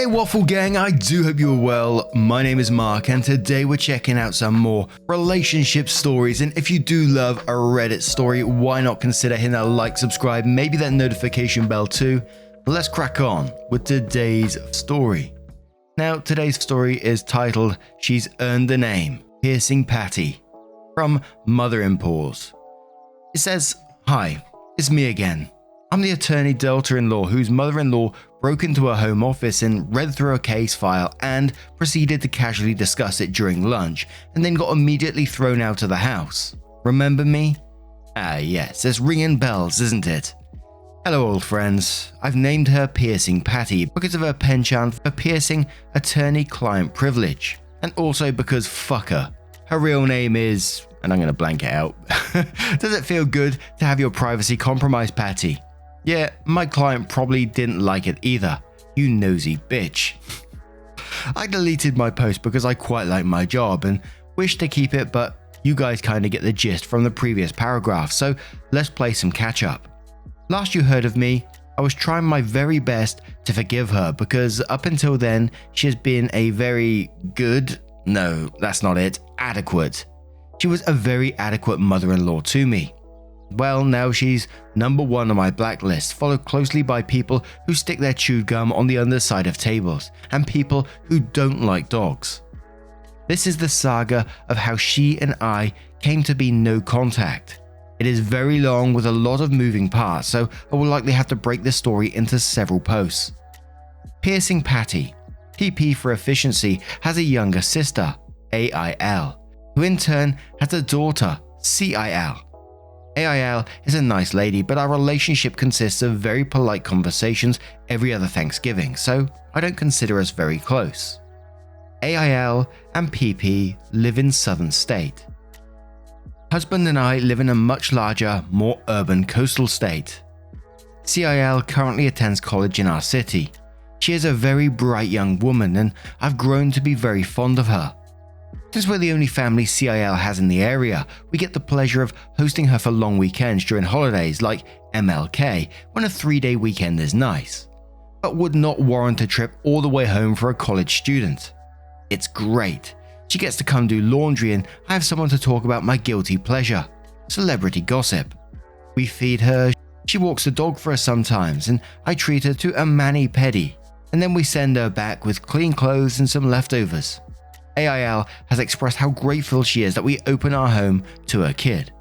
Hey Waffle Gang, I do hope you are well. My name is Mark and today we're checking out some more relationship stories, and if you do love a Reddit story, why not consider hitting that like, subscribe, maybe that notification bell too. Let's crack on with today's story. Now today's story is titled She's Earned the Name, Piercing Patty, from Mother-in-Paws. It says, "Hi, it's me again. I'm the attorney daughter-in-law whose mother-in-law broke into her home office and read through her case file and proceeded to casually discuss it during lunch and then got immediately thrown out of the house. Remember me? Ah yes, it's ringing bells, isn't it? Hello old friends, I've named her Piercing Patty because of her penchant for piercing attorney-client privilege, and also because fuck her. Her real name is, and I'm gonna blank it out. Does it feel good to have your privacy compromised, Patty? Yeah, my client probably didn't like it either, you nosy bitch." I deleted my post because I quite like my job and wish to keep it, but you guys kinda get the gist from the previous paragraph, so let's play some catch up. Last you heard of me, I was trying my very best to forgive her because up until then, she has been a very good, no, that's not it, adequate. She was a very adequate mother-in-law to me. Well, now she's number one on my blacklist, followed closely by people who stick their chewed gum on the underside of tables, and people who don't like dogs. This is the saga of how she and I came to be no contact. It is very long with a lot of moving parts, so I will likely have to break this story into several posts. Piercing Patty, PP for efficiency, has a younger sister, AIL, who in turn has a daughter, CIL. AIL is a nice lady, but our relationship consists of very polite conversations every other Thanksgiving, so I don't consider us very close. AIL and PP live in southern state. Husband and I live in a much larger, more urban coastal state. CIL currently attends college in our city. She is a very bright young woman and I've grown to be very fond of her. Since we're the only family CIL has in the area, we get the pleasure of hosting her for long weekends during holidays like MLK, when a 3-day weekend is nice, but would not warrant a trip all the way home for a college student. It's great. She gets to come do laundry and I have someone to talk about my guilty pleasure, celebrity gossip. We feed her, she walks the dog for us sometimes, and I treat her to a mani-pedi, and then we send her back with clean clothes and some leftovers. AIL has expressed how grateful she is that we open our home to her kid.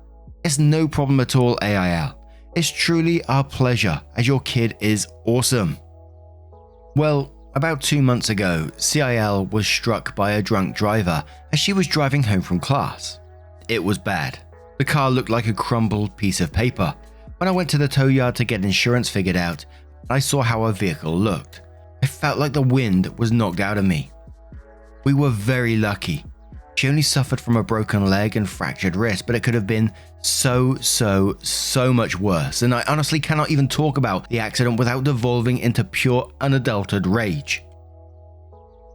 It's no problem at all, AIL. It's truly our pleasure as your kid is awesome. Well, about 2 months ago, CIL was struck by a drunk driver as she was driving home from class. It was bad. The car looked like a crumbled piece of paper. When I went to the tow yard to get insurance figured out, I saw how her vehicle looked. I felt like the wind was knocked out of me. We were very lucky. She only suffered from a broken leg and fractured wrist, but it could have been so much worse, and I honestly cannot even talk about the accident without devolving into pure unadulterated rage.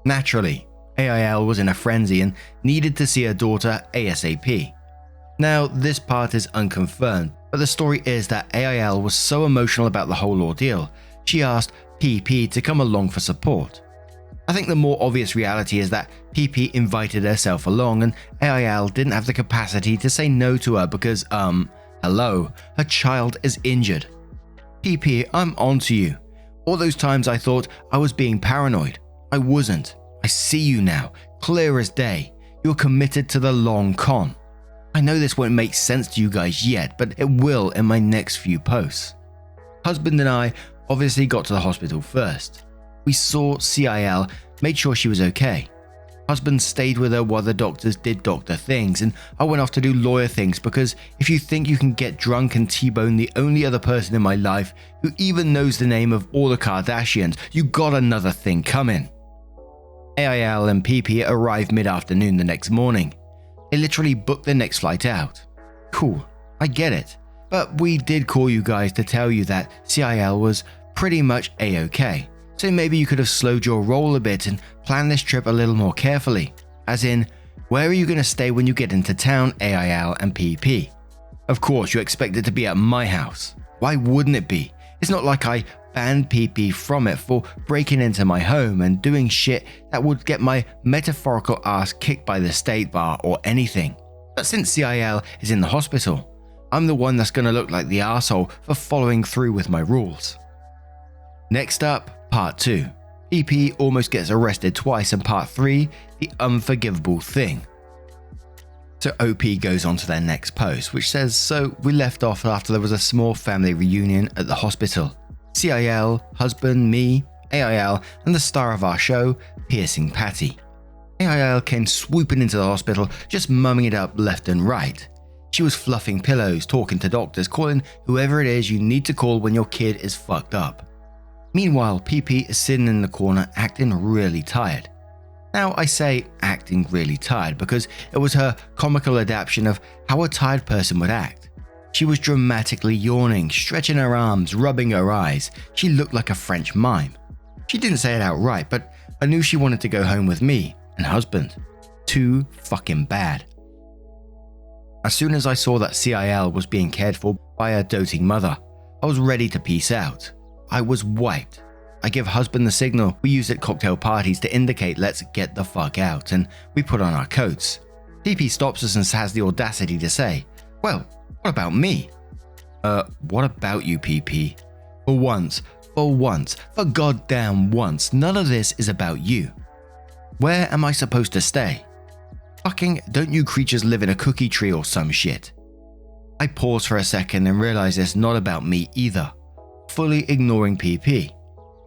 Naturally, AIL was in a frenzy and needed to see her daughter ASAP. Now, this part is unconfirmed, but the story is that AIL was so emotional about the whole ordeal, she asked PP to come along for support. I think the more obvious reality is that PP invited herself along and AIL didn't have the capacity to say no to her because, hello, her child is injured. PP, I'm onto you. All those times I thought I was being paranoid. I wasn't. I see you now, clear as day. You're committed to the long con. I know this won't make sense to you guys yet, but it will in my next few posts. Husband and I obviously got to the hospital first. We saw CIL, made sure she was okay. Husband stayed with her while the doctors did doctor things, and I went off to do lawyer things because if you think you can get drunk and T-bone the only other person in my life who even knows the name of all the Kardashians, you got another thing coming. AIL and PP arrived mid-afternoon the next morning. They literally booked the next flight out. Cool, I get it. But we did call you guys to tell you that CIL was pretty much A-okay. So maybe you could have slowed your roll a bit and planned this trip a little more carefully. As in, where are you going to stay when you get into town, AIL and PP? Of course, you expect it to be at my house. Why wouldn't it be? It's not like I banned PP from it for breaking into my home and doing shit that would get my metaphorical ass kicked by the state bar or anything. But since CIL is in the hospital, I'm the one that's gonna look like the asshole for following through with my rules. Next up, part 2. PP almost gets arrested twice, and part 3, the unforgivable thing. So OP goes on to their next post, which says, so we left off after there was a small family reunion at the hospital. CIL, husband, me, AIL, and the star of our show, Piercing Patty. AIL came swooping into the hospital, just mumming it up left and right. She was fluffing pillows, talking to doctors, calling whoever it is you need to call when your kid is fucked up. Meanwhile, PP is sitting in the corner acting really tired. Now I say acting really tired because it was her comical adaptation of how a tired person would act. She was dramatically yawning, stretching her arms, rubbing her eyes. She looked like a French mime. She didn't say it outright, but I knew she wanted to go home with me and husband. Too fucking bad. As soon as I saw that CIL was being cared for by a doting mother, I was ready to peace out. I was wiped. I give husband the signal we use at cocktail parties to indicate let's get the fuck out, and we put on our coats. PP stops us and has the audacity to say, well, what about me? What about you, PP? For once, for goddamn once, none of this is about you. Where am I supposed to stay? Fucking don't you creatures live in a cookie tree or some shit? I pause for a second and realize it's not about me either. Fully ignoring PP.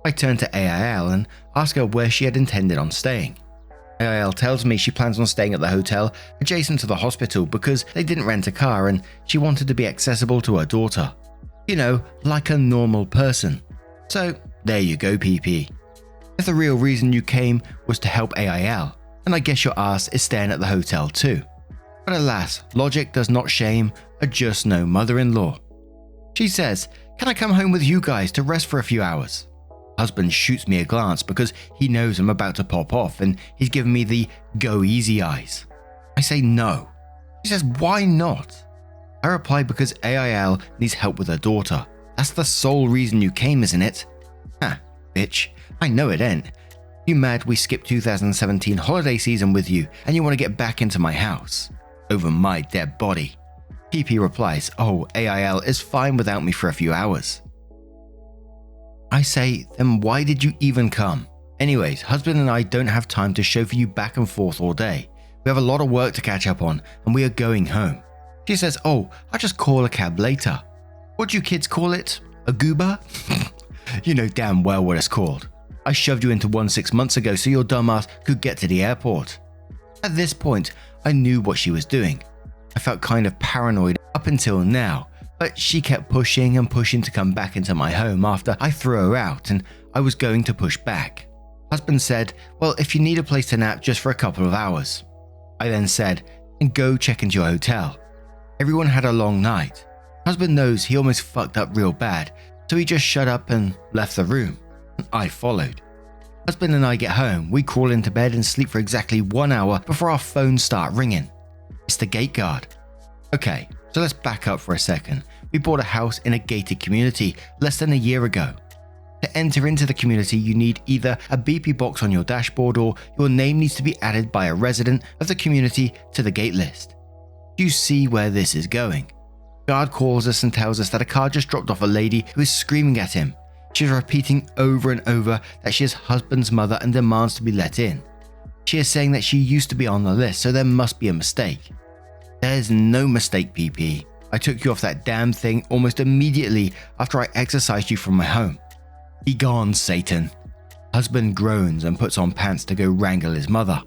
I turn to AIL and ask her where she had intended on staying. AIL tells me she plans on staying at the hotel adjacent to the hospital because they didn't rent a car and she wanted to be accessible to her daughter. You know, like a normal person. So there you go, PP. If the real reason you came was to help AIL, then I guess your ass is staying at the hotel too. But alas, logic does not shame a just no mother-in-law. She says, can I come home with you guys to rest for a few hours? Husband shoots me a glance because he knows I'm about to pop off and he's giving me the go easy eyes. I say no. She says, why not? I reply because AIL needs help with her daughter. That's the sole reason you came, isn't it? Ha, bitch. I know it ain't. You mad we skipped 2017 holiday season with you and you want to get back into my house? Over my dead body. PP replies, oh, AIL is fine without me for a few hours. I say, then why did you even come? Anyways, husband and I don't have time to chauffeur you back and forth all day. We have a lot of work to catch up on and we are going home. She says, oh, I'll just call a cab later. What do you kids call it? A goober? You know damn well what it's called. I shoved you into one 6 months ago so your dumbass could get to the airport. At this point, I knew what she was doing. I felt kind of paranoid up until now, but she kept pushing and pushing to come back into my home after I threw her out and I was going to push back. Husband said, well, if you need a place to nap just for a couple of hours. I then said, and go check into your hotel. Everyone had a long night. Husband knows he almost fucked up real bad, so he just shut up and left the room. I followed. Husband and I get home, we crawl into bed and sleep for exactly 1 hour before our phones start ringing. It's the gate guard. Okay, so let's back up for a second. We bought a house in a gated community less than a year ago. To enter into the community, you need either a BP box on your dashboard or your name needs to be added by a resident of the community to the gate list. You see where this is going. Guard calls us and tells us that a car just dropped off a lady who is screaming at him. She is repeating over and over that she is husband's mother and demands to be let in. She is saying that she used to be on the list, so there must be a mistake. There's no mistake, PP. I took you off that damn thing almost immediately after I exorcised you from my home. Be gone, Satan. Husband groans and puts on pants to go wrangle his mother.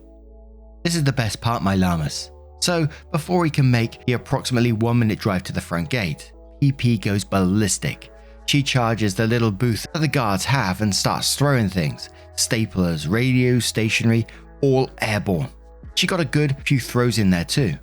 This is the best part, my llamas. So, before he can make the approximately 1 minute drive to the front gate, PP goes ballistic. She charges the little booth that the guards have and starts throwing things. Staplers, radios, stationery, all airborne. She got a good few throws in there too.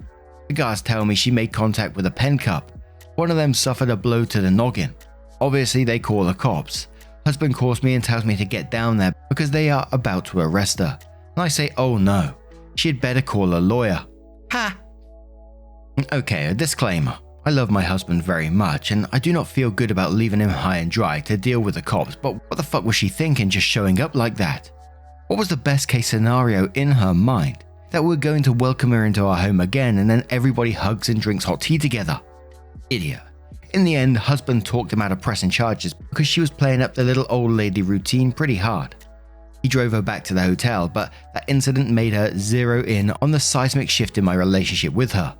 The guards tell me she made contact with a pen cup. One of them suffered a blow to the noggin. Obviously they call the cops. Husband calls me and tells me to get down there because they are about to arrest her. And I say, oh no, she had better call a lawyer. Ha! Okay, a disclaimer. I love my husband very much, and I do not feel good about leaving him high and dry to deal with the cops, but what the fuck was she thinking just showing up like that? What was the best case scenario in her mind? That we're going to welcome her into our home again and then everybody hugs and drinks hot tea together? Idiot. In the end, husband talked him out of pressing charges because she was playing up the little old lady routine pretty hard. He drove her back to the hotel, but that incident made her zero in on the seismic shift in my relationship with her.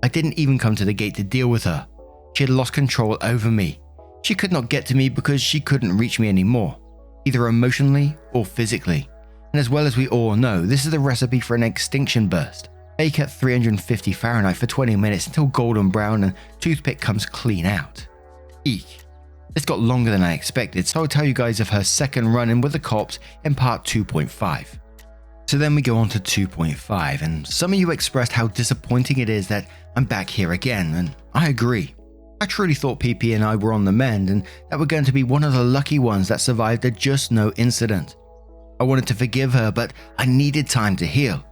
I didn't even come to the gate to deal with her. She had lost control over me. She could not get to me because she couldn't reach me anymore, either emotionally or physically. And as well as we all know, this is the recipe for an extinction burst. Bake at 350 Fahrenheit for 20 minutes until golden brown and toothpick comes clean out. Eek. This got longer than I expected, so I'll tell you guys of her second run-in with the cops in part 2.5. So then we go on to 2.5, and some of you expressed how disappointing it is that I'm back here again, and I agree. I truly thought PP and I were on the mend and that we're going to be one of the lucky ones that survived a just no incident. I wanted to forgive her, but I needed time to heal.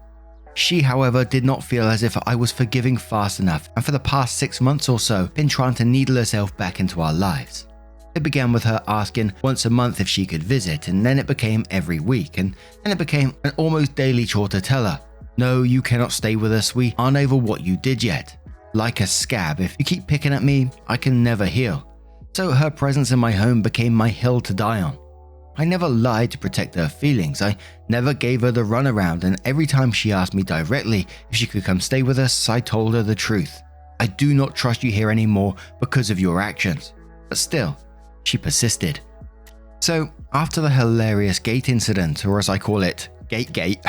She, however, did not feel as if I was forgiving fast enough, and for the past 6 months or so, been trying to needle herself back into our lives. It began with her asking once a month if she could visit, and then it became every week, and then it became an almost daily chore to tell her, "No, you cannot stay with us, we aren't over what you did yet. Like a scab, if you keep picking at me, I can never heal." So her presence in my home became my hill to die on. I never lied to protect her feelings, I never gave her the runaround, and every time she asked me directly if she could come stay with us, I told her the truth. I do not trust you here anymore because of your actions. But still, she persisted. So, after the hilarious gate incident, or as I call it, gate,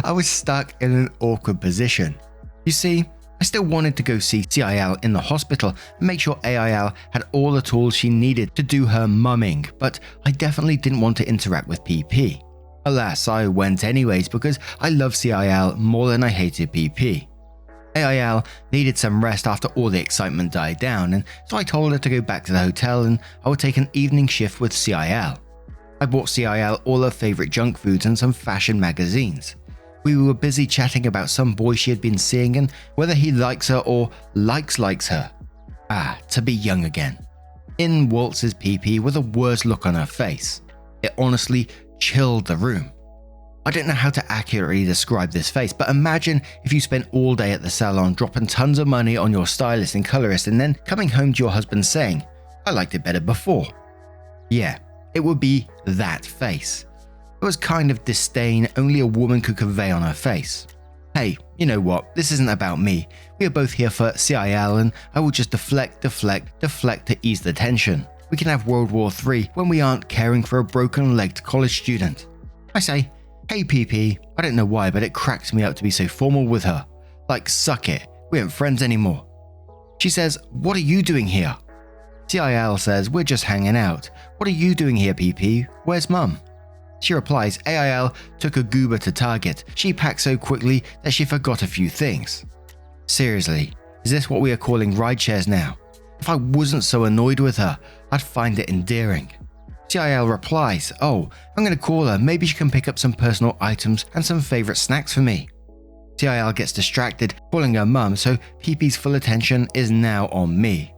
I was stuck in an awkward position. You see, I still wanted to go see CIL in the hospital and make sure AIL had all the tools she needed to do her mumming, but I definitely didn't want to interact with PP. Alas, I went anyways because I love CIL more than I hated PP. AIL needed some rest after all the excitement died down, and so I told her to go back to the hotel and I would take an evening shift with CIL. I bought CIL all her favourite junk foods and some fashion magazines. We were busy chatting about some boy she had been seeing and whether he likes her or likes her. To be young again. In waltzes PP with a worse look on her face. It honestly chilled the room. I don't know how to accurately describe this face, but imagine if you spent all day at the salon dropping tons of money on your stylist and colorist and then coming home to your husband saying, "I liked it better before." Yeah, it would be that face. It was kind of disdain only a woman could convey on her face. Hey, you know what, this isn't about me. We are both here for CIL and I will just deflect to ease the tension. We can have World War III when we aren't caring for a broken-legged college student. I say, "Hey PP," I don't know why, but it cracks me up to be so formal with her. Like, suck it, we aren't friends anymore. She says, "What are you doing here?" CIL says, "We're just hanging out. What are you doing here, PP? Where's mum?" She replies, "AIL took a goober to Target. She packed so quickly that she forgot a few things." Seriously, is this what we are calling rideshares now? If I wasn't so annoyed with her, I'd find it endearing. CIL replies, "Oh, I'm going to call her, maybe she can pick up some personal items and some favourite snacks for me." CIL gets distracted, calling her mum, so PP's full attention is now on me.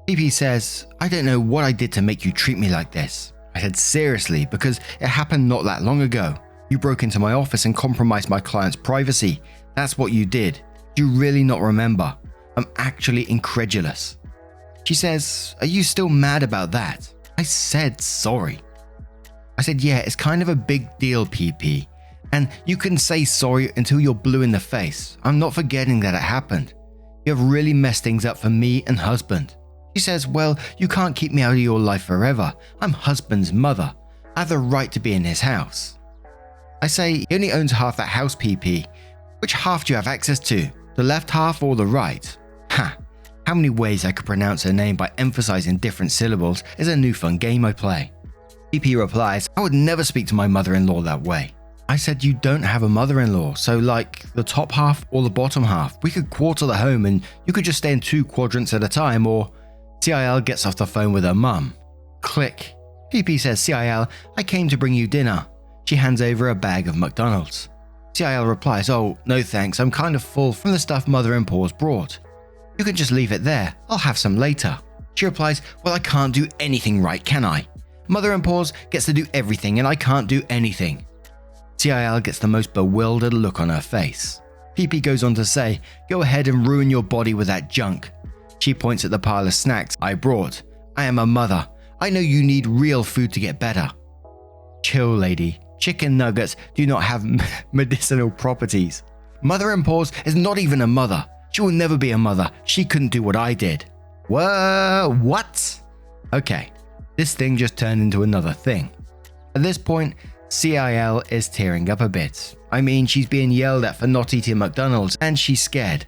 PP says, "I don't know what I did to make you treat me like this." I said, "Seriously, because it happened not that long ago. You broke into my office and compromised my client's privacy. That's what you did. Do you really not remember? I'm actually incredulous." She says, "Are you still mad about that?" I said, "Sorry." I said, "Yeah, it's kind of a big deal, PP. And you can say sorry until you're blue in the face. I'm not forgetting that it happened. You have really messed things up for me and husband." She says, "Well, you can't keep me out of your life forever. I'm husband's mother. I have the right to be in his house." I say, "He only owns half that house, PP. Which half do you have access to? The left half or the right?" Ha! How many ways I could pronounce her name by emphasizing different syllables is a new fun game I play. PP replies, "I would never speak to my mother-in-law that way." I said, "You don't have a mother-in-law, so like the top half or the bottom half. We could quarter the home and you could just stay in 2 quadrants at a time, or..." CIL gets off the phone with her mum. Click. PP says, "CIL, I came to bring you dinner." She hands over a bag of McDonald's. CIL replies, "Oh, no thanks, I'm kind of full from the stuff mother-in-law's brought." You can just leave it there. I'll have some later. She replies, well, I can't do anything right, can I? Mother-in-Pause gets to do everything and I can't do anything. CIL gets the most bewildered look on her face. PP goes on to say, go ahead and ruin your body with that junk. She points at the pile of snacks I brought. I am a mother. I know you need real food to get better. Chill, lady. Chicken nuggets do not have medicinal properties. Mother-in-Pause is not even a mother. She will never be a mother. She couldn't do what I did. Whoa, what? Okay, this thing just turned into another thing. At this point, CIL is tearing up a bit. I mean, she's being yelled at for not eating McDonald's and she's scared.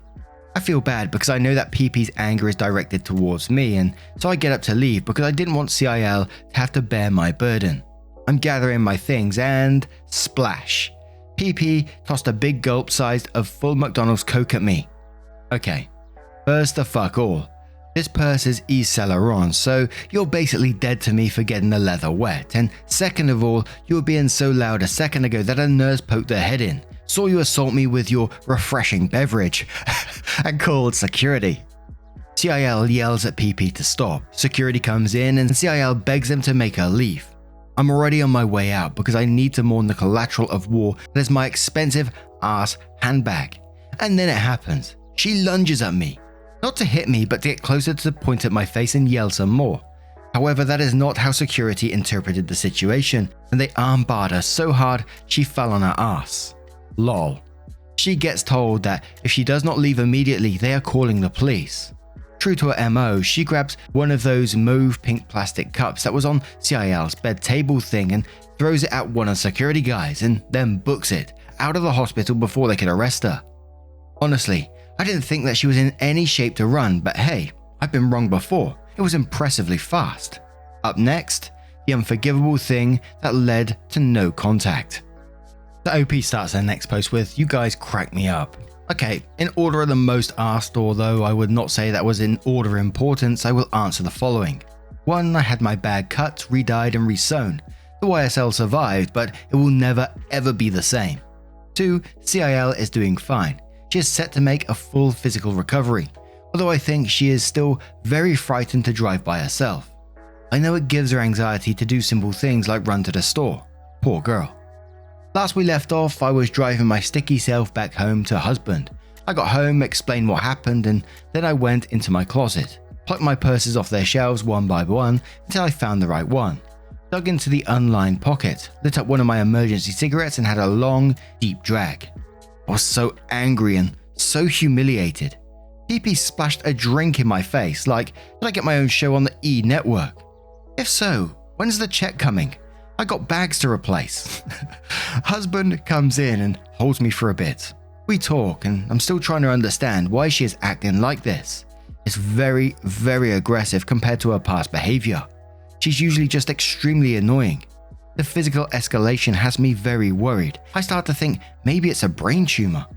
I feel bad because I know that PP's anger is directed towards me, and so I get up to leave because I didn't want CIL to have to bear my burden. I'm gathering my things and splash. PP tossed a big gulp sized of full McDonald's Coke at me. Okay, first the fuck all. This purse is Yves Saint Laurent, so you're basically dead to me for getting the leather wet. And second of all, you were being so loud a second ago that a nurse poked her head in, saw you assault me with your refreshing beverage, and called security. CIL yells at PP to stop. Security comes in and CIL begs them to make her leave. I'm already on my way out because I need to mourn the collateral of war that is my expensive ass handbag. And then it happens. She lunges at me. Not to hit me, but to get closer to point at my face and yell some more. However, that is not how security interpreted the situation, and they armbarred her so hard she fell on her ass. Lol. She gets told that if she does not leave immediately, they are calling the police. True to her MO, she grabs one of those mauve pink plastic cups that was on CIL's bed table thing and throws it at one of the security guys and then books it out of the hospital before they could arrest her. Honestly, I didn't think that she was in any shape to run, but hey, I've been wrong before. It was impressively fast. Up next, the unforgivable thing that led to no contact. The OP starts their next post with, you guys crack me up. Okay, in order of the most asked, although I would not say that was in order of importance, I will answer the following. 1. I had my bag cut, re-dyed and re-sewn. The YSL survived, but it will never ever be the same. 2. CIL is doing fine. She is set to make a full physical recovery, although I think she is still very frightened to drive by herself. I know it gives her anxiety to do simple things like run to the store. Poor girl. Last we left off, I was driving my sticky self back home to husband. I got home, explained what happened, and then I went into my closet, plucked my purses off their shelves one by one until I found the right one, dug into the unlined pocket, lit up one of my emergency cigarettes and had a long, deep drag. I was so angry and so humiliated. PP splashed a drink in my face like, did I get my own show on the E network? If so, when's the check coming? I got bags to replace. Husband comes in and holds me for a bit. We talk and I'm still trying to understand why she is acting like this. It's very, very aggressive compared to her past behavior. She's usually just extremely annoying. The physical escalation has me very worried. I start to think maybe it's a brain tumor.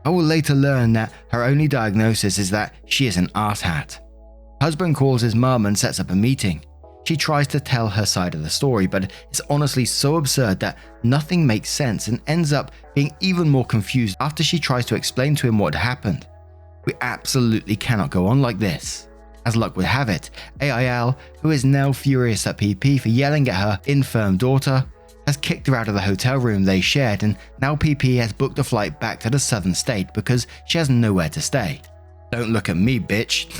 I will later learn that her only diagnosis is that she is an asshat. Husband calls his mum and sets up a meeting. She tries to tell her side of the story, but it's honestly so absurd that nothing makes sense and ends up being even more confused after she tries to explain to him what happened. We absolutely cannot go on like this. As luck would have it, AIL, who is now furious at PP for yelling at her infirm daughter, has kicked her out of the hotel room they shared, and now PP has booked a flight back to the southern state because she has nowhere to stay. Don't look at me, bitch.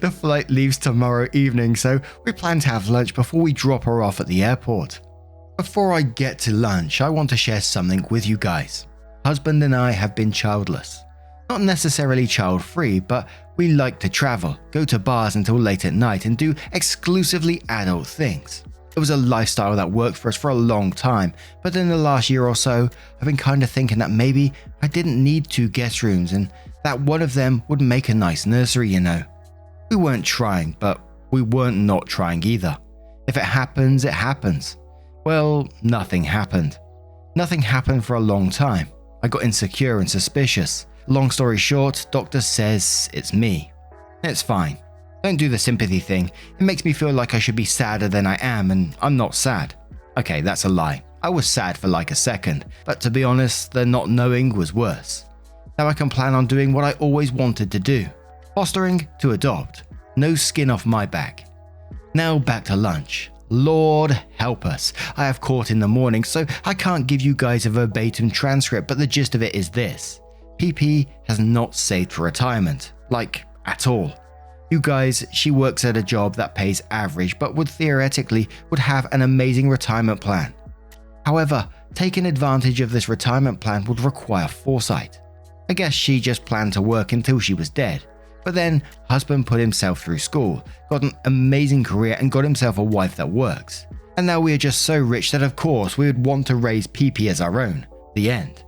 The flight leaves tomorrow evening, so we plan to have lunch before we drop her off at the airport. Before I get to lunch, I want to share something with you guys. Husband and I have been childless. Not necessarily child-free, but we like to travel, go to bars until late at night, and do exclusively adult things. It was a lifestyle that worked for us for a long time, but in the last year or so, I've been kind of thinking that maybe I didn't need 2 guest rooms and that one of them would make a nice nursery, you know. We weren't trying, but we weren't not trying either. If it happens, it happens. Well, nothing happened. Nothing happened for a long time. I got insecure and suspicious. Long story short, doctor says it's me. It's fine. Don't do the sympathy thing. It makes me feel like I should be sadder than I am, and I'm not sad. Okay, that's a lie. I was sad for like a second, but to be honest, the not knowing was worse. Now I can plan on doing what I always wanted to do. Fostering to adopt. No skin off my back. Now back to lunch. Lord help us. I have court in the morning, so I can't give you guys a verbatim transcript, but the gist of it is this. PP has not saved for retirement. Like, at all. You guys, she works at a job that pays average, but would have an amazing retirement plan. However, taking advantage of this retirement plan would require foresight. I guess she just planned to work until she was dead. But then, husband put himself through school, got an amazing career and got himself a wife that works. And now we are just so rich that of course we would want to raise PP as our own. The end.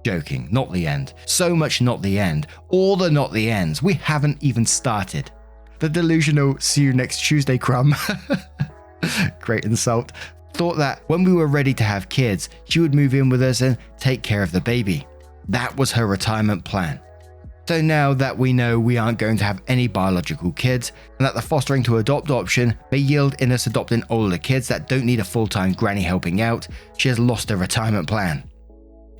Joking, not the end. So much not the end. All the not the ends. We haven't even started. The delusional see you next Tuesday crumb. Great insult. Thought that when we were ready to have kids, she would move in with us and take care of the baby. That was her retirement plan. So now that we know we aren't going to have any biological kids, and that the fostering to adopt option may yield in us adopting older kids that don't need a full-time granny helping out, she has lost her retirement plan.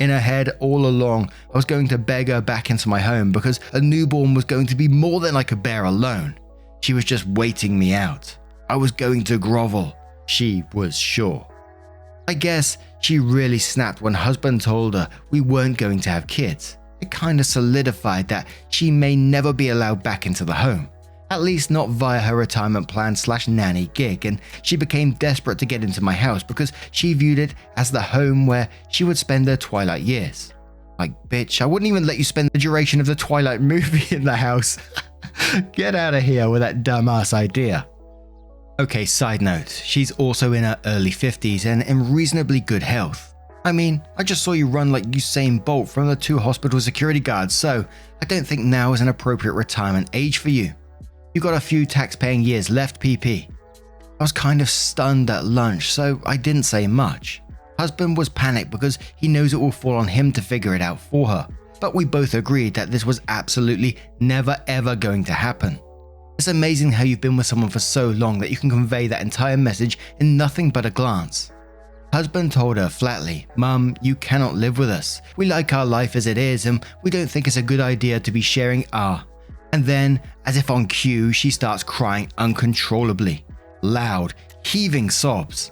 In her head, all along, I was going to beg her back into my home because a newborn was going to be more than I could bear alone. She was just waiting me out. I was going to grovel. She was sure. I guess she really snapped when husband told her we weren't going to have kids. It kind of solidified that she may never be allowed back into the home, at least not via her retirement plan / nanny gig, and she became desperate to get into my house because she viewed it as the home where she would spend her twilight years. Like, bitch, I wouldn't even let you spend the duration of the Twilight movie in the house. Get out of here with that dumbass idea. Okay, side note, she's also in her early 50s and in reasonably good health. I mean, I just saw you run like Usain Bolt from the 2 hospital security guards, so I don't think now is an appropriate retirement age for you. You got a few tax-paying years left, PP. I was kind of stunned at lunch, so I didn't say much. Husband was panicked because he knows it will fall on him to figure it out for her, but we both agreed that this was absolutely never ever going to happen. It's amazing how you've been with someone for so long that you can convey that entire message in nothing but a glance. Husband told her flatly, "Mum, you cannot live with us. We like our life as it is and we don't think it's a good idea to be sharing our..." And then, as if on cue, she starts crying uncontrollably. Loud, heaving sobs.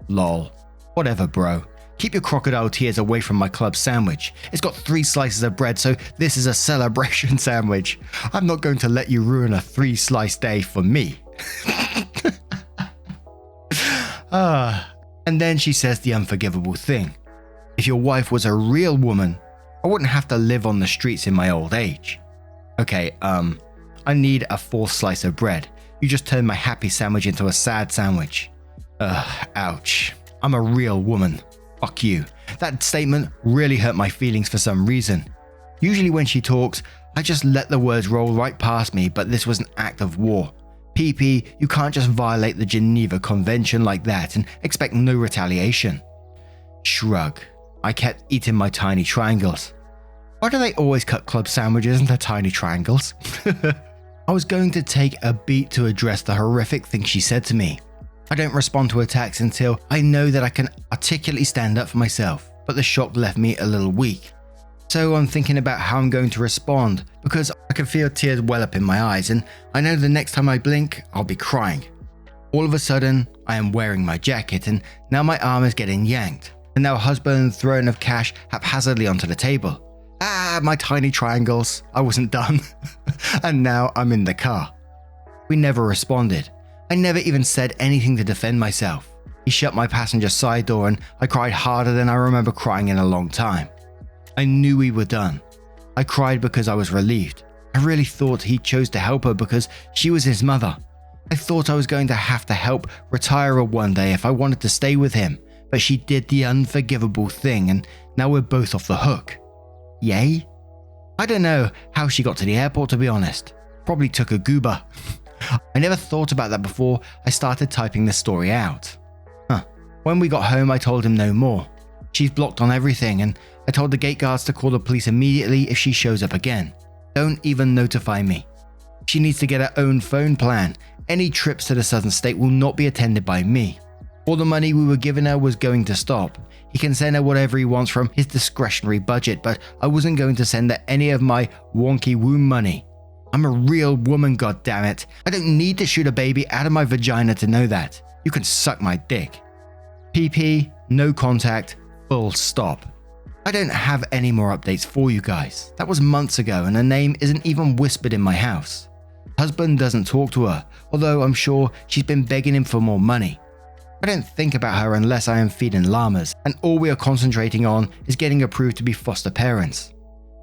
Lol. Whatever, bro. Keep your crocodile tears away from my club sandwich. It's got 3 slices of bread, so this is a celebration sandwich. I'm not going to let you ruin a 3-slice day for me. And then she says the unforgivable thing. If your wife was a real woman, I wouldn't have to live on the streets in my old age. Okay, I need a 4th slice of bread. You just turned my happy sandwich into a sad sandwich. Ouch. I'm a real woman. Fuck you. That statement really hurt my feelings for some reason. Usually when she talks, I just let the words roll right past me, but this was an act of war. PP, you can't just violate the Geneva Convention like that and expect no retaliation. Shrug. I kept eating my tiny triangles. Why do they always cut club sandwiches into tiny triangles? I was going to take a beat to address the horrific thing she said to me. I don't respond to attacks until I know that I can articulately stand up for myself, but the shock left me a little weak. So I'm thinking about how I'm going to respond, because I can feel tears well up in my eyes and I know the next time I blink, I'll be crying. All of a sudden, I am wearing my jacket and now my arm is getting yanked, and now husband throwing of cash haphazardly onto the table. My tiny triangles, I wasn't done. And now I'm in the car. We never responded. I never even said anything to defend myself. He shut my passenger side door and I cried harder than I remember crying in a long time. I knew we were done. I cried because I was relieved. I really thought he chose to help her because she was his mother. I thought I was going to have to help retire her one day if I wanted to stay with him, but she did the unforgivable thing and now we're both off the hook. Yay? I don't know how she got to the airport, to be honest. Probably took a goober. I never thought about that before I started typing this story out. When we got home, I told him no more. She's blocked on everything, and I told the gate guards to call the police immediately if she shows up again. Don't even notify me. She needs to get her own phone plan. Any trips to the southern state will not be attended by me. All the money we were giving her was going to stop. He can send her whatever he wants from his discretionary budget, but I wasn't going to send her any of my wonky womb money. I'm a real woman, goddammit. I don't need to shoot a baby out of my vagina to know that. You can suck my dick. PP, no contact, full stop. I don't have any more updates for you guys. That was months ago and her name isn't even whispered in my house. Husband doesn't talk to her, although I'm sure she's been begging him for more money. I don't think about her unless I am feeding llamas, and all we are concentrating on is getting approved to be foster parents.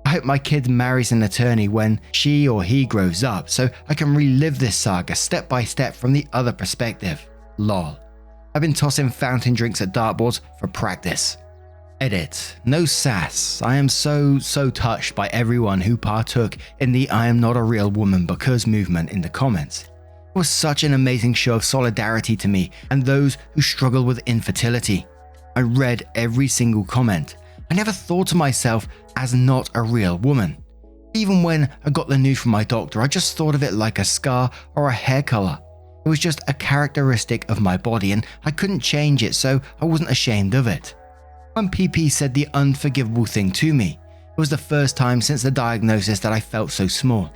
I hope my kid marries an attorney when she or he grows up so I can relive this saga step by step from the other perspective. Lol. I've been tossing fountain drinks at dartboards for practice. Edit. No sass. I am so touched by everyone who partook in the I am not a real woman because movement in the comments. It was such an amazing show of solidarity to me and those who struggle with infertility. I read every single comment. I never thought of myself as not a real woman. Even when I got the news from my doctor, I just thought of it like a scar or a hair color. It was just a characteristic of my body and I couldn't change it, so I wasn't ashamed of it. When PP said the unforgivable thing to me, it was the first time since the diagnosis that I felt so small.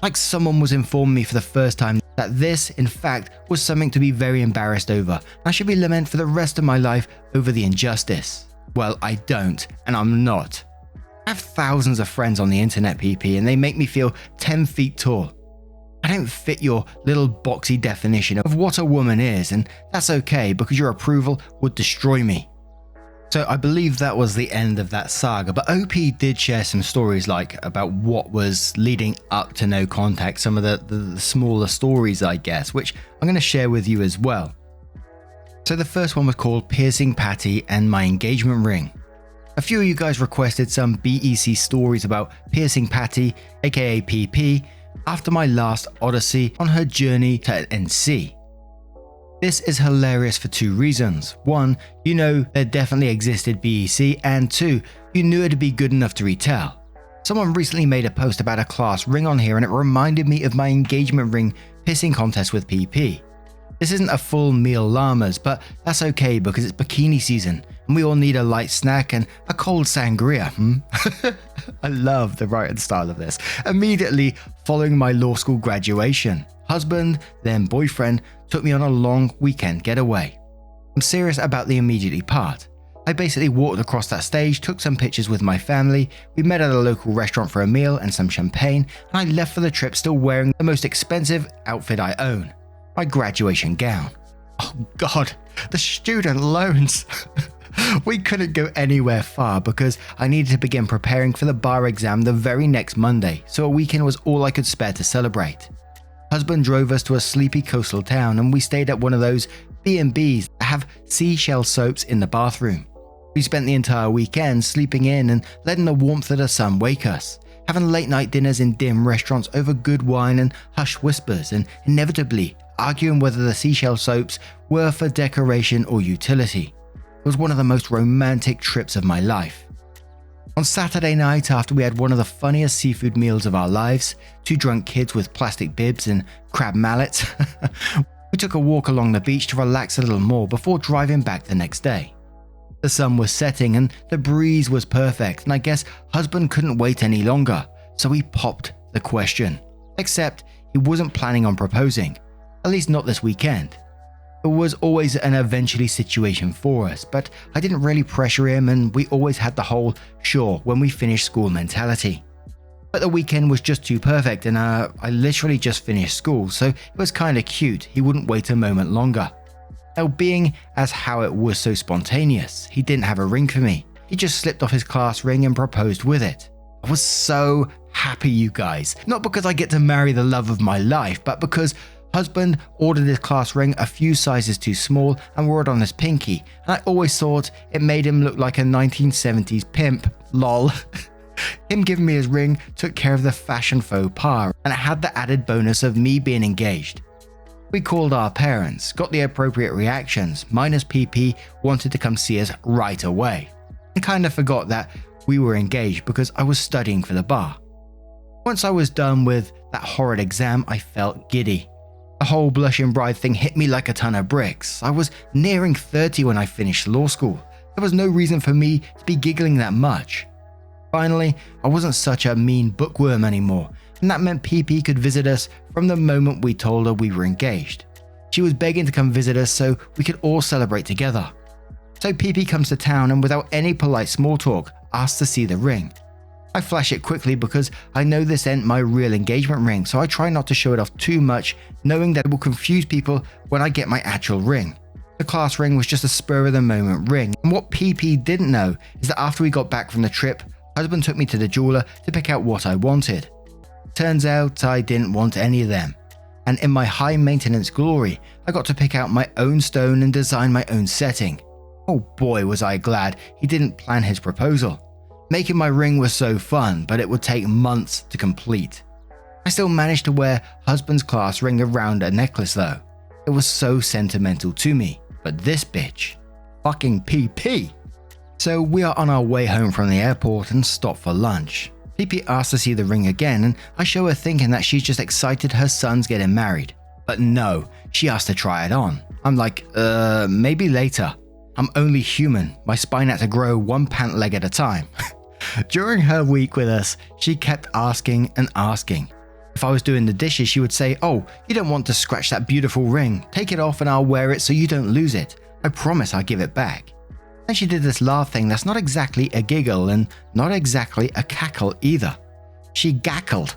Like someone was informing me for the first time that this, in fact, was something to be very embarrassed over. I should be lament for the rest of my life over the injustice. Well, I don't, and I'm not. I have thousands of friends on the internet, PP, and they make me feel 10 feet tall. I don't fit your little boxy definition of what a woman is, and that's okay because your approval would destroy me. So I believe that was the end of that saga, but OP did share some stories about what was leading up to No Contact, some of the smaller stories, I guess, which I'm going to share with you as well. So the first one was called Piercing Patty and My Engagement Ring. A few of you guys requested some BEC stories about Piercing Patty, aka PP, after my last Odyssey on her journey to NC. This is hilarious for two reasons. One, you know there definitely existed BEC, and two, you knew it'd be good enough to retell. Someone recently made a post about a class ring on here and it reminded me of my engagement ring pissing contest with PP. This isn't a full meal llamas, but that's okay because it's bikini season and we all need a light snack and a cold sangria. I love the writing style of this. Immediately following my law school graduation, husband, then boyfriend, took me on a long weekend getaway. I'm serious about the immediately part. I basically walked across that stage, took some pictures with my family, we met at a local restaurant for a meal and some champagne, and I left for the trip still wearing the most expensive outfit I own, my graduation gown. Oh God, the student loans. We couldn't go anywhere far because I needed to begin preparing for the bar exam the very next Monday, so a weekend was all I could spare to celebrate. Husband drove us to a sleepy coastal town and we stayed at one of those B&Bs that have seashell soaps in the bathroom. We spent the entire weekend sleeping in and letting the warmth of the sun wake us, having late night dinners in dim restaurants over good wine and hushed whispers, and inevitably arguing whether the seashell soaps were for decoration or utility. It was one of the most romantic trips of my life. On Saturday night, after we had one of the funniest seafood meals of our lives, two drunk kids with plastic bibs and crab mallets, we took a walk along the beach to relax a little more before driving back the next day. The sun was setting and the breeze was perfect, and I guess husband couldn't wait any longer, so he popped the question. Except he wasn't planning on proposing, at least not this weekend. It was always an eventually situation for us, but I didn't really pressure him and we always had the whole sure when we finish school mentality. But the weekend was just too perfect and I literally just finished school, so it was kinda cute he wouldn't wait a moment longer. Now being as how it was so spontaneous, he didn't have a ring for me. He just slipped off his class ring and proposed with it. I was so happy, you guys. Not because I get to marry the love of my life, but because husband ordered his class ring a few sizes too small and wore it on his pinky, and I always thought it made him look like a 1970s pimp, lol. Him giving me his ring took care of the fashion faux pas, and it had the added bonus of me being engaged. We called our parents, got the appropriate reactions, minus PP wanted to come see us right away, and kinda forgot that we were engaged because I was studying for the bar. Once I was done with that horrid exam, I felt giddy. The whole blushing bride thing hit me like a ton of bricks. I was nearing 30 when I finished law school. There was no reason for me to be giggling that much. Finally, I wasn't such a mean bookworm anymore, and that meant PP could visit us from the moment we told her we were engaged. She was begging to come visit us so we could all celebrate together. So PP comes to town and without any polite small talk, asks to see the ring. I flash it quickly because I know this ain't my real engagement ring, so I try not to show it off too much, knowing that it will confuse people when I get my actual ring. The class ring was just a spur of the moment ring, and what PP didn't know is that after we got back from the trip, husband took me to the jeweler to pick out what I wanted. Turns out I didn't want any of them, and in my high maintenance glory, I got to pick out my own stone and design my own setting. Oh boy was I glad he didn't plan his proposal. Making my ring was so fun, but it would take months to complete. I still managed to wear husband's class ring around a necklace though. It was so sentimental to me, but this bitch, fucking PP. So we are on our way home from the airport and stop for lunch. PP asks to see the ring again and I show her thinking that she's just excited her son's getting married. But no, she asked to try it on. I'm like, maybe later. I'm only human, my spine had to grow one pant leg at a time. During her week with us, she kept asking and asking. If I was doing the dishes, she would say, "Oh, you don't want to scratch that beautiful ring. Take it off and I'll wear it so you don't lose it. I promise I'll give it back." Then she did this laugh thing that's not exactly a giggle and not exactly a cackle either. She gackled.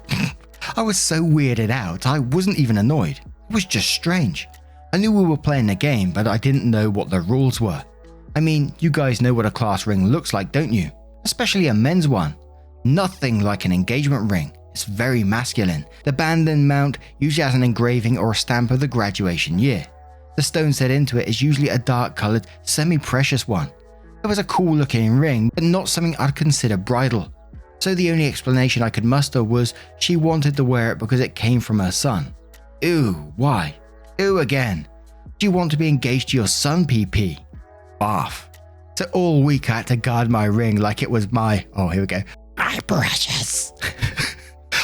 I was so weirded out, I wasn't even annoyed. It was just strange. I knew we were playing a game, but I didn't know what the rules were. I mean, you guys know what a class ring looks like, don't you? Especially a men's one. Nothing like an engagement ring. It's very masculine. The band and mount usually has an engraving or a stamp of the graduation year. The stone set into it is usually a dark coloured, semi-precious one. It was a cool looking ring, but not something I'd consider bridal. So the only explanation I could muster was she wanted to wear it because it came from her son. Ew, why? Ew again. Do you want to be engaged to your son, PP? Barf. So all week I had to guard my ring like it was my precious.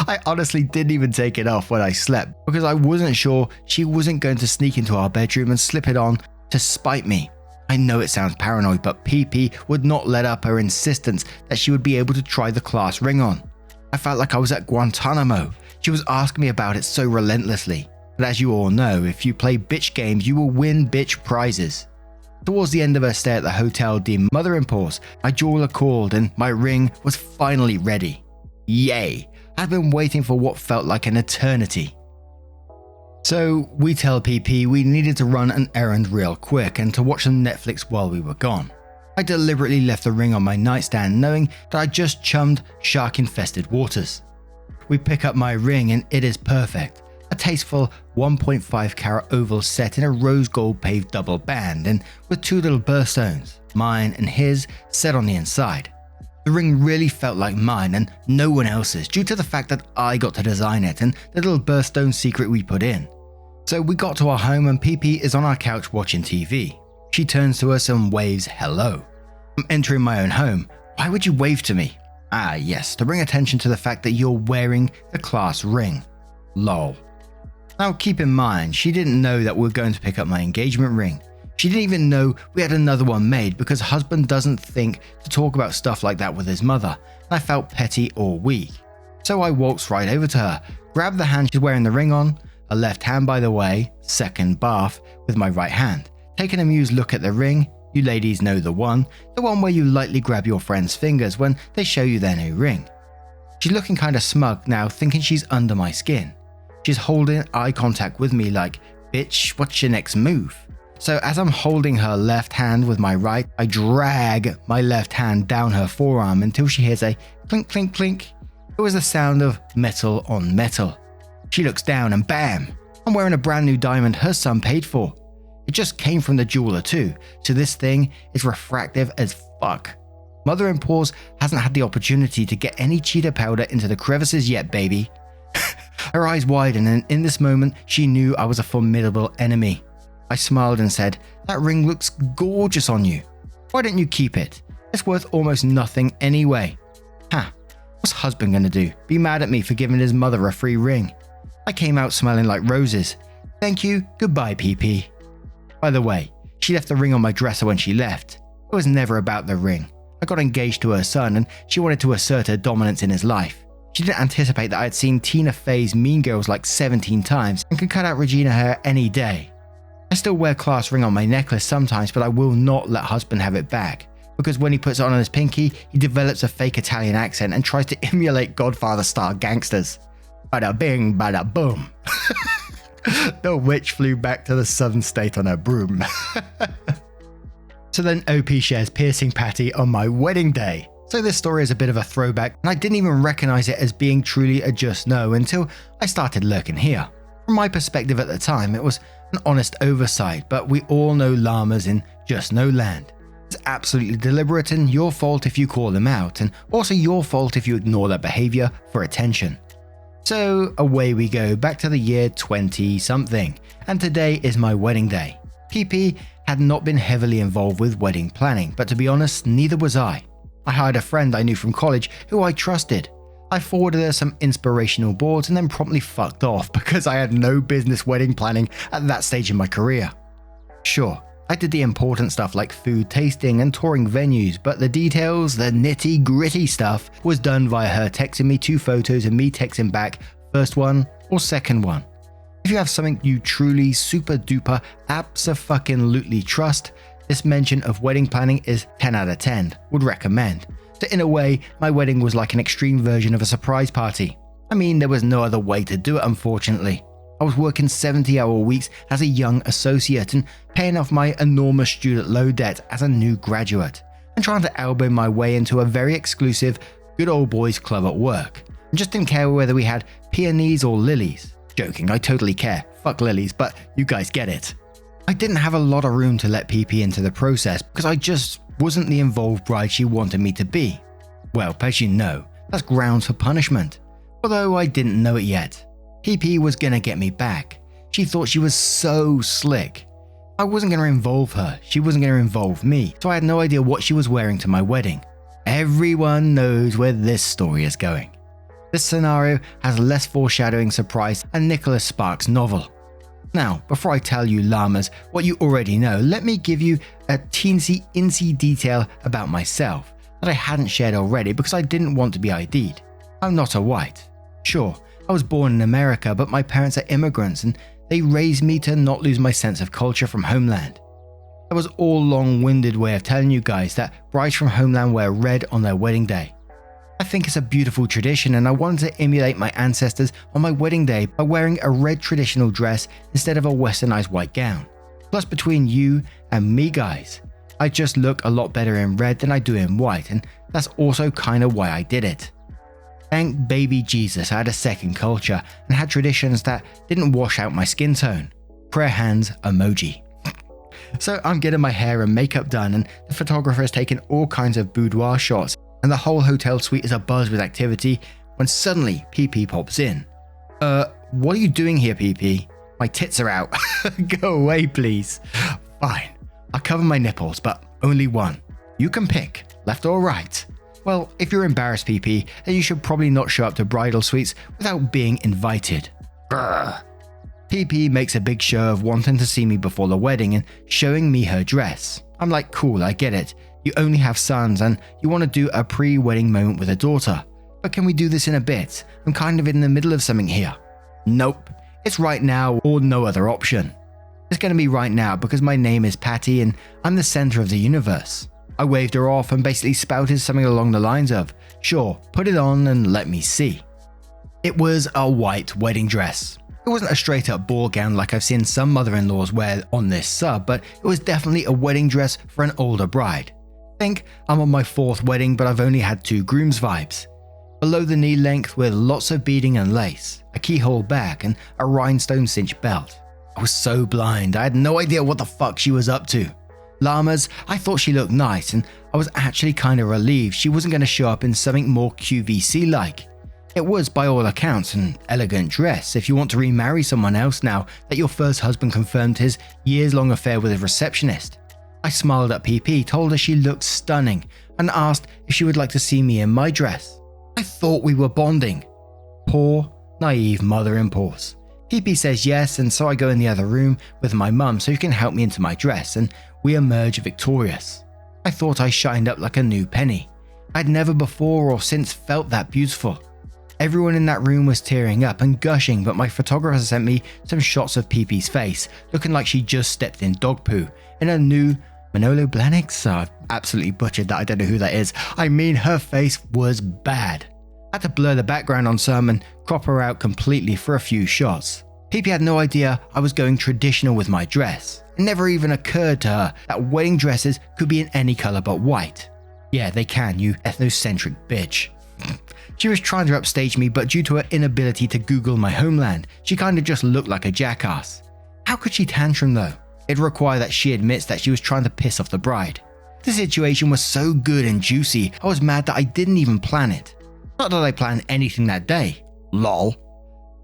I honestly didn't even take it off when I slept because I wasn't sure she wasn't going to sneak into our bedroom and slip it on to spite me. I know it sounds paranoid, but PP would not let up her insistence that she would be able to try the class ring on. I felt like I was at Guantanamo. She was asking me about it so relentlessly. But as you all know, if you play bitch games, you will win bitch prizes. Towards the end of her stay at the Hotel de Mother-in-Pause, my jeweler called and my ring was finally ready. Yay! I'd been waiting for what felt like an eternity. So we tell PP we needed to run an errand real quick and to watch some Netflix while we were gone. I deliberately left the ring on my nightstand knowing that I just chummed shark-infested waters. We pick up my ring and it is perfect. A tasteful 1.5 carat oval set in a rose gold paved double band and with two little birthstones, mine and his, set on the inside. The ring really felt like mine and no one else's due to the fact that I got to design it and the little birthstone secret we put in. So we got to our home and PP is on our couch watching TV. She turns to us and waves hello. I'm entering my own home. Why would you wave to me? Ah yes, to bring attention to the fact that you're wearing the class ring. Lol. Now keep in mind, she didn't know that we were going to pick up my engagement ring. She didn't even know we had another one made because husband doesn't think to talk about stuff like that with his mother, and I felt petty or weak. So I waltzed right over to her, grabbed the hand she's wearing the ring on, a left hand by the way, second bath, with my right hand, take an amused look at the ring. You ladies know the one where you lightly grab your friend's fingers when they show you their new ring. She's looking kinda smug now, thinking she's under my skin. She's holding eye contact with me like, bitch, what's your next move? So as I'm holding her left hand with my right, I drag my left hand down her forearm until she hears a clink clink clink. It was the sound of metal on metal. She looks down and bam, I'm wearing a brand new diamond her son paid for. It just came from the jeweler too, so this thing is refractive as fuck. Mother-in-Pause hasn't had the opportunity to get any cheetah powder into the crevices yet, baby. Her eyes widened and in this moment she knew I was a formidable enemy. I smiled and said, that ring looks gorgeous on you. Why don't you keep it? It's worth almost nothing anyway. Ha, what's husband gonna do? Be mad at me for giving his mother a free ring? I came out smelling like roses. Thank you, goodbye PP. By the way, she left the ring on my dresser when she left. It was never about the ring. I got engaged to her son and she wanted to assert her dominance in his life. She didn't anticipate that I had seen Tina Fey's Mean Girls like 17 times and could cut out Regina hair any day. I still wear class ring on my necklace sometimes, but I will not let husband have it back, because when he puts it on his pinky, he develops a fake Italian accent and tries to emulate Godfather-style gangsters. Bada bing, bada boom. The witch flew back to the southern state on her broom. So then OP shares piercing Patty on my wedding day. So this story is a bit of a throwback, and I didn't even recognize it as being truly a just no until I started lurking here. From my perspective at the time, it was an honest oversight, but we all know llamas in just no land. It's absolutely deliberate and your fault if you call them out, and also your fault if you ignore their behavior for attention. So away we go back to the year 20 something, and today is my wedding day. PP had not been heavily involved with wedding planning, but to be honest, neither was I. I hired a friend I knew from college who I trusted. I forwarded her some inspirational boards and then promptly fucked off because I had no business wedding planning at that stage in my career. Sure, I did the important stuff like food tasting and touring venues, but the details, the nitty gritty stuff, was done via her texting me 2 photos and me texting back first one or second one. If you have something you truly super duper abso-fucking-lutely trust, this mention of wedding planning is 10 out of 10, would recommend. So in a way, my wedding was like an extreme version of a surprise party. I mean, there was no other way to do it, unfortunately. I was working 70-hour weeks as a young associate and paying off my enormous student loan debt as a new graduate, and trying to elbow my way into a very exclusive good old boys club at work. I just didn't care whether we had peonies or lilies. Joking, I totally care. Fuck lilies, but you guys get it. I didn't have a lot of room to let PP into the process because I just wasn't the involved bride she wanted me to be. Well, as you know, that's grounds for punishment. Although I didn't know it yet. PP was gonna get me back. She thought she was so slick. I wasn't gonna involve her, she wasn't gonna involve me, so I had no idea what she was wearing to my wedding. Everyone knows where this story is going. This scenario has less foreshadowing surprise than Nicholas Sparks' novel. Now, before I tell you llamas what you already know, let me give you a teensy-incy detail about myself that I hadn't shared already because I didn't want to be ID'd. I'm not a white. Sure, I was born in America, but my parents are immigrants and they raised me to not lose my sense of culture from homeland. That was all long-winded way of telling you guys that brides from homeland wear red on their wedding day. I think it's a beautiful tradition and I wanted to emulate my ancestors on my wedding day by wearing a red traditional dress instead of a westernized white gown. Plus between you and me guys, I just look a lot better in red than I do in white, and that's also kinda why I did it. Thank baby Jesus I had a second culture and had traditions that didn't wash out my skin tone. Prayer hands emoji. So I'm getting my hair and makeup done and the photographer is taking all kinds of boudoir shots and the whole hotel suite is abuzz with activity when suddenly PP pops in. What are you doing here, PP? My tits are out. Go away, please. Fine. I'll cover my nipples, but only one. You can pick, left or right. Well, if you're embarrassed, PP, then you should probably not show up to bridal suites without being invited. Grr. PP makes a big show of wanting to see me before the wedding and showing me her dress. I'm like, cool, I get it. You only have sons and you want to do a pre-wedding moment with a daughter. But can we do this in a bit? I'm kind of in the middle of something here. Nope. It's right now or no other option. It's going to be right now because my name is Patty and I'm the center of the universe. I waved her off and basically spouted something along the lines of, sure, put it on and let me see. It was a white wedding dress. It wasn't a straight up ball gown like I've seen some mother-in-laws wear on this sub, but it was definitely a wedding dress for an older bride. Think I'm on my 4th wedding, but I've only had 2 grooms vibes. Below the knee length with lots of beading and lace, a keyhole back and a rhinestone cinch belt. I was so blind, I had no idea what the fuck she was up to. Llamas, I thought she looked nice and I was actually kind of relieved she wasn't going to show up in something more QVC-like. It was, by all accounts, an elegant dress if you want to remarry someone else now that your first husband confirmed his years-long affair with a receptionist. I smiled at PP, told her she looked stunning, and asked if she would like to see me in my dress. I thought we were bonding. Poor, naive mother-in-laws. PP says yes, and so I go in the other room with my mum so he can help me into my dress, and we emerge victorious. I thought I shined up like a new penny. I'd never before or since felt that beautiful. Everyone in that room was tearing up and gushing, but my photographer sent me some shots of Pepe's face, looking like she just stepped in dog poo in a new Manolo Blahniks. I've absolutely butchered that, I don't know who that is. I mean, her face was bad. I had to blur the background on some and crop her out completely for a few shots. Pepe had no idea I was going traditional with my dress. It never even occurred to her that wedding dresses could be in any colour but white. Yeah, they can, you ethnocentric bitch. She was trying to upstage me, but due to her inability to Google my homeland, she kinda just looked like a jackass. How could she tantrum though? It'd require that she admits that she was trying to piss off the bride. The situation was so good and juicy, I was mad that I didn't even plan it. Not that I planned anything that day. Lol.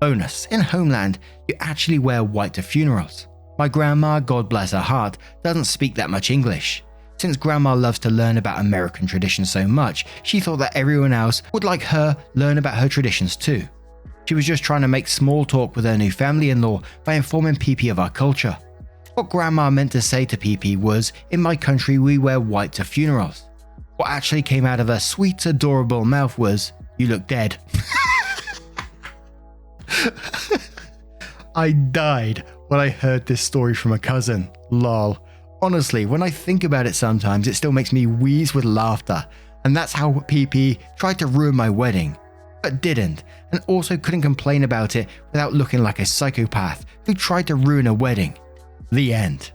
Bonus, in Homeland, you actually wear white to funerals. My grandma, God bless her heart, doesn't speak that much English. Since grandma loves to learn about American traditions so much, she thought that everyone else would like her learn about her traditions too. She was just trying to make small talk with her new family-in-law by informing Pepe of our culture. What grandma meant to say to Pepe was, in my country we wear white to funerals. What actually came out of her sweet, adorable mouth was, you look dead. I died when I heard this story from a cousin. Lol. Honestly, when I think about it sometimes, it still makes me wheeze with laughter. And that's how Pepe tried to ruin my wedding. But didn't, and also couldn't complain about it without looking like a psychopath who tried to ruin a wedding. The end.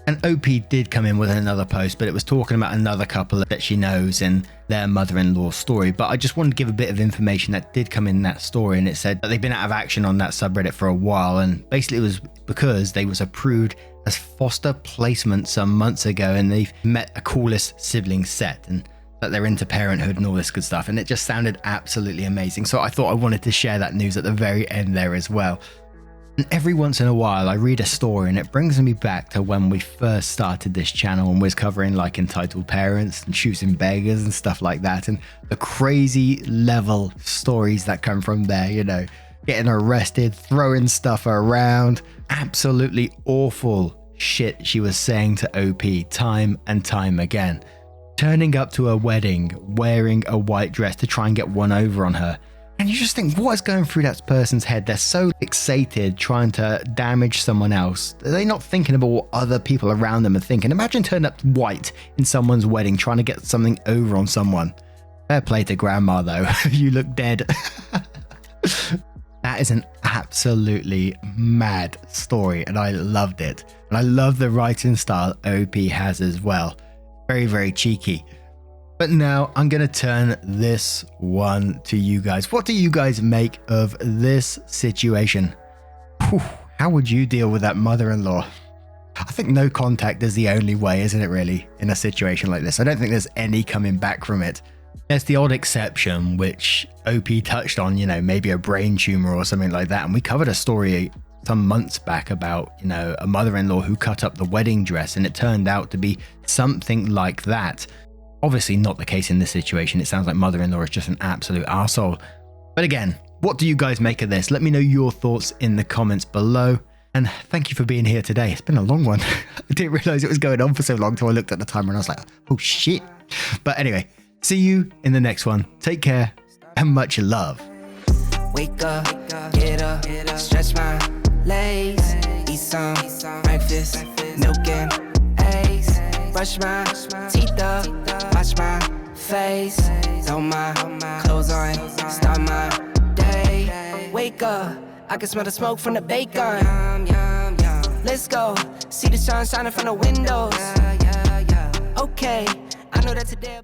And OP did come in with another post, but it was talking about another couple that she knows and their mother-in-law story. But I just wanted to give a bit of information that did come in that story, and it said that they've been out of action on that subreddit for a while, and basically it was because they was approved as foster placement some months ago, and they've met a coolest sibling set, and that they're into parenthood and all this good stuff, and it just sounded absolutely amazing. So I thought I wanted to share that news at the very end there as well. And every once in a while I read a story and it brings me back to when we first started this channel and was covering like entitled parents and choosing beggars and stuff like that, and the crazy level stories that come from there, you know, getting arrested, throwing stuff around, absolutely awful shit she was saying to OP time and time again, turning up to a wedding wearing a white dress to try and get one over on her. And you just think, what is going through that person's head? They're so fixated trying to damage someone else. Are they not thinking about what other people around them are thinking? Imagine turning up white in someone's wedding trying to get something over on someone. Fair play to grandma though. You look dead. That is an absolutely mad story and I loved it. And I love the writing style OP has as well. Very, very cheeky. But now I'm going to turn this one to you guys. What do you guys make of this situation? Whew, how would you deal with that mother-in-law? I think no contact is the only way, isn't it really, in a situation like this? I don't think there's any coming back from it. There's the odd exception, which OP touched on, you know, maybe a brain tumor or something like that. And we covered a story some months back about, you know, a mother-in-law who cut up the wedding dress, and it turned out to be something like that. Obviously not the case in this situation. It sounds like mother-in-law is just an absolute arsehole. But again, what do you guys make of this? Let me know your thoughts in the comments below. And thank you for being here today. It's been a long one. I didn't realize it was going on for so long until I looked at the timer and I was like, oh shit. But anyway, see you in the next one. Take care and much love. Wake up, get up, stretch my legs, eat some breakfast, milk and eggs, brush my teeth up, wash my face, throw my clothes on, start my day. Wake up, I can smell the smoke from the bacon. Let's go, see the sun shining from the windows. Okay, I know that today